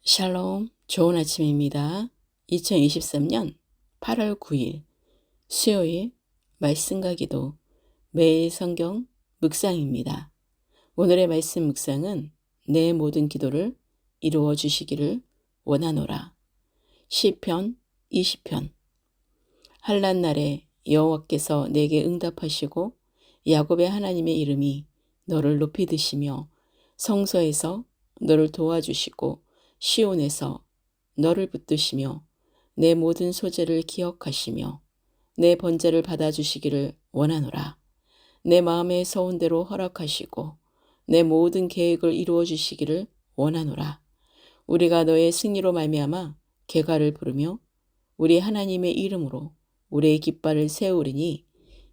샬롬, 좋은 아침입니다. 2023년 8월 9일 수요일 말씀과 기도 매일 성경 묵상입니다. 오늘의 말씀 묵상은 내 모든 기도를 이루어 주시기를 원하노라. 시편 20편. 환난 날에 여호와께서 내게 응답하시고 야곱의 하나님의 이름이 너를 높이 드시며 성소에서 너를 도와주시고 시온에서 너를 붙드시며 내 모든 소재를 기억하시며 내 번제를 받아주시기를 원하노라. 내 마음의 서운대로 허락하시고 내 모든 계획을 이루어 주시기를 원하노라. 우리가 너의 승리로 말미암아 개가를 부르며 우리 하나님의 이름으로 우리의 깃발을 세우리니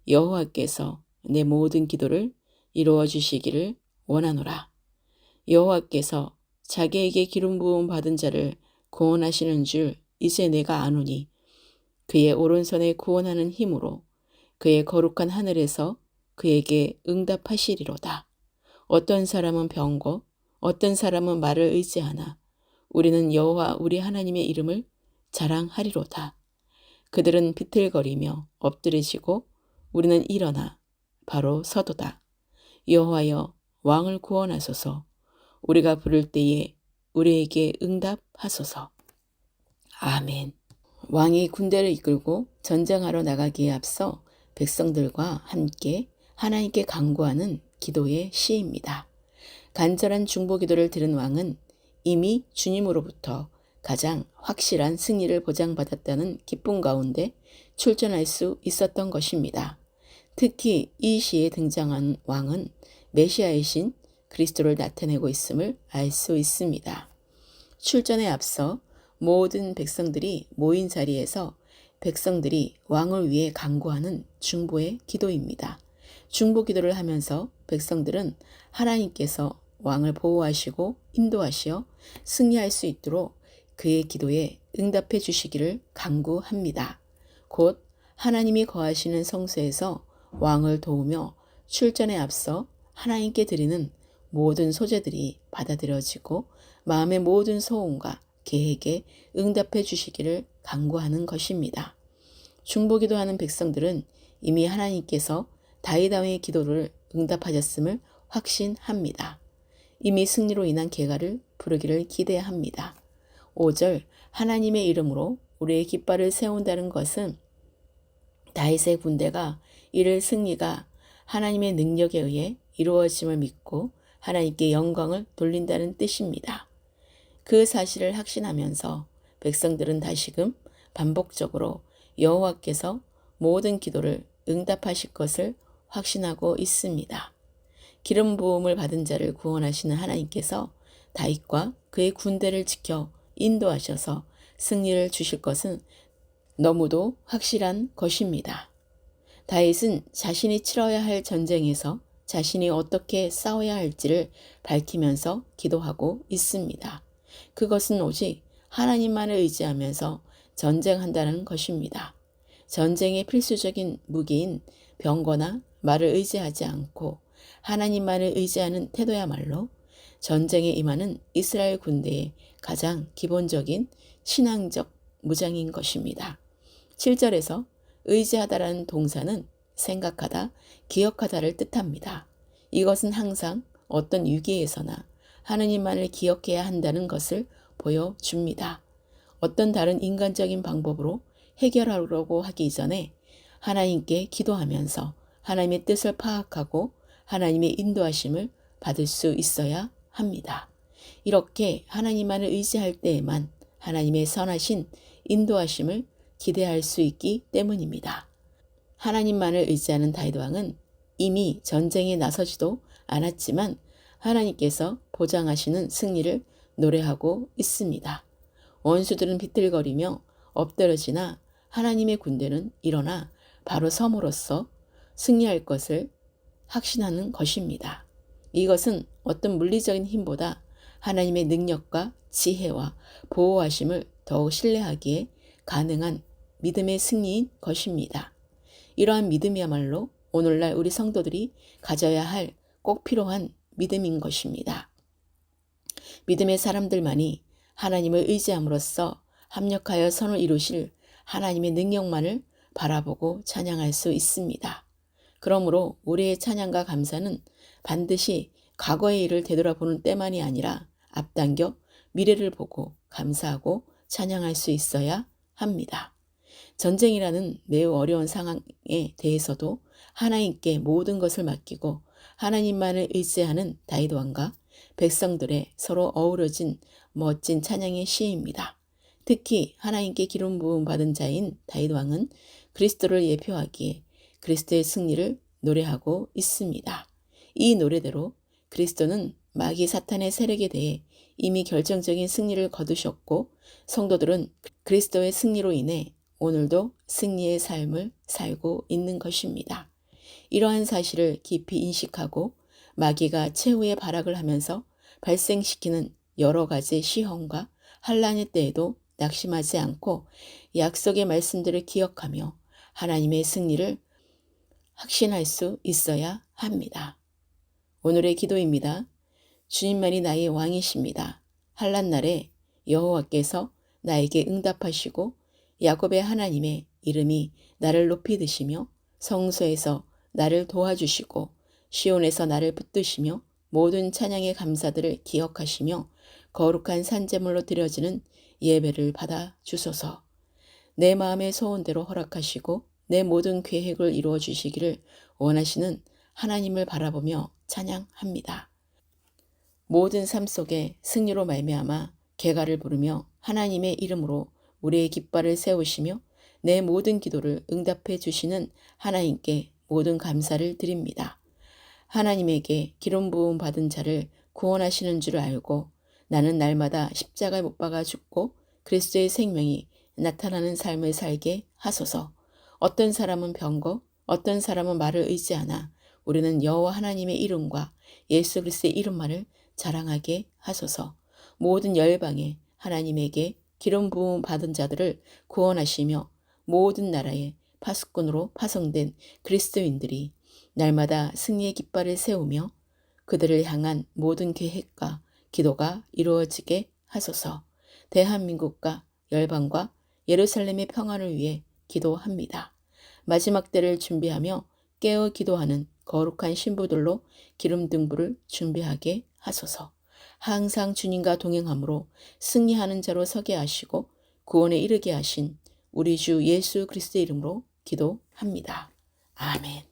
여호와께서 내 모든 기도를 이루어 주시기를 원하노라. 여호와께서 자기에게 기름 부음 받은 자를 구원하시는 줄 이제 내가 아노니 그의 오른손에 구원하는 힘으로 그의 거룩한 하늘에서 그에게 응답하시리로다. 어떤 사람은 병고 어떤 사람은 말을 의지하나 우리는 여호와 우리 하나님의 이름을 자랑하리로다. 그들은 비틀거리며 엎드리시고 우리는 일어나 바로 서도다. 여호와여 왕을 구원하소서. 우리가 부를 때에 우리에게 응답하소서. 아멘. 왕이 군대를 이끌고 전쟁하러 나가기에 앞서 백성들과 함께 하나님께 간구하는 기도의 시입니다. 간절한 중보기도를 들은 왕은 이미 주님으로부터 가장 확실한 승리를 보장받았다는 기쁨 가운데 출전할 수 있었던 것입니다. 특히 이 시에 등장한 왕은 메시아의 신 그리스도를 나타내고 있음을 알 수 있습니다. 출전에 앞서 모든 백성들이 모인 자리에서 백성들이 왕을 위해 간구하는 중보의 기도입니다. 중보 기도를 하면서 백성들은 하나님께서 왕을 보호하시고 인도하시어 승리할 수 있도록 그의 기도에 응답해 주시기를 간구합니다. 곧 하나님이 거하시는 성소에서 왕을 도우며 출전에 앞서 하나님께 드리는 모든 소재들이 받아들여지고 마음의 모든 소원과 계획에 응답해 주시기를 간구하는 것입니다. 중보기도하는 백성들은 이미 하나님께서 다윗 왕의 기도를 응답하셨음을 확신합니다. 이미 승리로 인한 계가를 부르기를 기대합니다. 5절 하나님의 이름으로 우리의 깃발을 세운다는 것은 다윗의 군대가 이를 승리가 하나님의 능력에 의해 이루어짐을 믿고 하나님께 영광을 돌린다는 뜻입니다. 그 사실을 확신하면서 백성들은 다시금 반복적으로 여호와께서 모든 기도를 응답하실 것을 확신하고 있습니다. 기름 부음을 받은 자를 구원하시는 하나님께서 다윗과 그의 군대를 지켜 인도하셔서 승리를 주실 것은 너무도 확실한 것입니다. 다윗은 자신이 치러야 할 전쟁에서 자신이 어떻게 싸워야 할지를 밝히면서 기도하고 있습니다. 그것은 오직 하나님만을 의지하면서 전쟁한다는 것입니다. 전쟁의 필수적인 무기인 병거나 말을 의지하지 않고 하나님만을 의지하는 태도야말로 전쟁에 임하는 이스라엘 군대의 가장 기본적인 신앙적 무장인 것입니다. 7절에서 의지하다라는 동사는 생각하다, 기억하다를 뜻합니다. 이것은 항상 어떤 위기에서나 하느님만을 기억해야 한다는 것을 보여줍니다. 어떤 다른 인간적인 방법으로 해결하려고 하기 전에 하나님께 기도하면서 하나님의 뜻을 파악하고 하나님의 인도하심을 받을 수 있어야 합니다. 이렇게 하나님만을 의지할 때에만 하나님의 선하신 인도하심을 기대할 수 있기 때문입니다. 하나님만을 의지하는 다윗 왕은 이미 전쟁에 나서지도 않았지만 하나님께서 보장하시는 승리를 노래하고 있습니다. 원수들은 비틀거리며 엎드러지나 하나님의 군대는 일어나 바로 섬으로써 승리할 것을 확신하는 것입니다. 이것은 어떤 물리적인 힘보다 하나님의 능력과 지혜와 보호하심을 더욱 신뢰하기에 가능한 믿음의 승리인 것입니다. 이러한 믿음이야말로 오늘날 우리 성도들이 가져야 할 꼭 필요한 믿음인 것입니다. 믿음의 사람들만이 하나님을 의지함으로써 합력하여 선을 이루실 하나님의 능력만을 바라보고 찬양할 수 있습니다. 그러므로 우리의 찬양과 감사는 반드시 과거의 일을 되돌아보는 때만이 아니라 앞당겨 미래를 보고 감사하고 찬양할 수 있어야 합니다. 전쟁이라는 매우 어려운 상황에 대해서도 하나님께 모든 것을 맡기고 하나님만을 의지하는 다윗 왕과 백성들의 서로 어우러진 멋진 찬양의 시입니다. 특히 하나님께 기름 부음 받은 자인 다윗 왕은 그리스도를 예표하기에 그리스도의 승리를 노래하고 있습니다. 이 노래대로 그리스도는 마귀 사탄의 세력에 대해 이미 결정적인 승리를 거두셨고 성도들은 그리스도의 승리로 인해 오늘도 승리의 삶을 살고 있는 것입니다. 이러한 사실을 깊이 인식하고 마귀가 최후의 발악을 하면서 발생시키는 여러 가지 시험과 환난의 때에도 낙심하지 않고 약속의 말씀들을 기억하며 하나님의 승리를 확신할 수 있어야 합니다. 오늘의 기도입니다. 주님만이 나의 왕이십니다. 환난날에 여호와께서 나에게 응답하시고 야곱의 하나님의 이름이 나를 높이 드시며 성소에서 나를 도와주시고 시온에서 나를 붙드시며 모든 찬양의 감사들을 기억하시며 거룩한 산제물로 드려지는 예배를 받아 주소서. 내 마음의 소원대로 허락하시고 내 모든 계획을 이루어 주시기를 원하시는 하나님을 바라보며 찬양합니다. 모든 삶 속에 승리로 말미암아 개가를 부르며 하나님의 이름으로 우리의 깃발을 세우시며 내 모든 기도를 응답해 주시는 하나님께 모든 감사를 드립니다. 하나님에게 기름 부음 받은 자를 구원하시는 줄 알고 나는 날마다 십자가에 못 박아 죽고 그리스도의 생명이 나타나는 삶을 살게 하소서. 어떤 사람은 병거, 어떤 사람은 말을 의지하나 우리는 여호와 하나님의 이름과 예수 그리스도의 이름만을 자랑하게 하소서. 모든 열방에 하나님에게 기름 부음 받은 자들을 구원하시며 모든 나라에 파수꾼으로 파송된 그리스도인들이 날마다 승리의 깃발을 세우며 그들을 향한 모든 계획과 기도가 이루어지게 하소서. 대한민국과 열방과 예루살렘의 평안을 위해 기도합니다. 마지막 때를 준비하며 깨어 기도하는 거룩한 신부들로 기름 등불을 준비하게 하소서. 항상 주님과 동행함으로 승리하는 자로 서게 하시고 구원에 이르게 하신 우리 주 예수 그리스도의 이름으로 기도합니다. 아멘.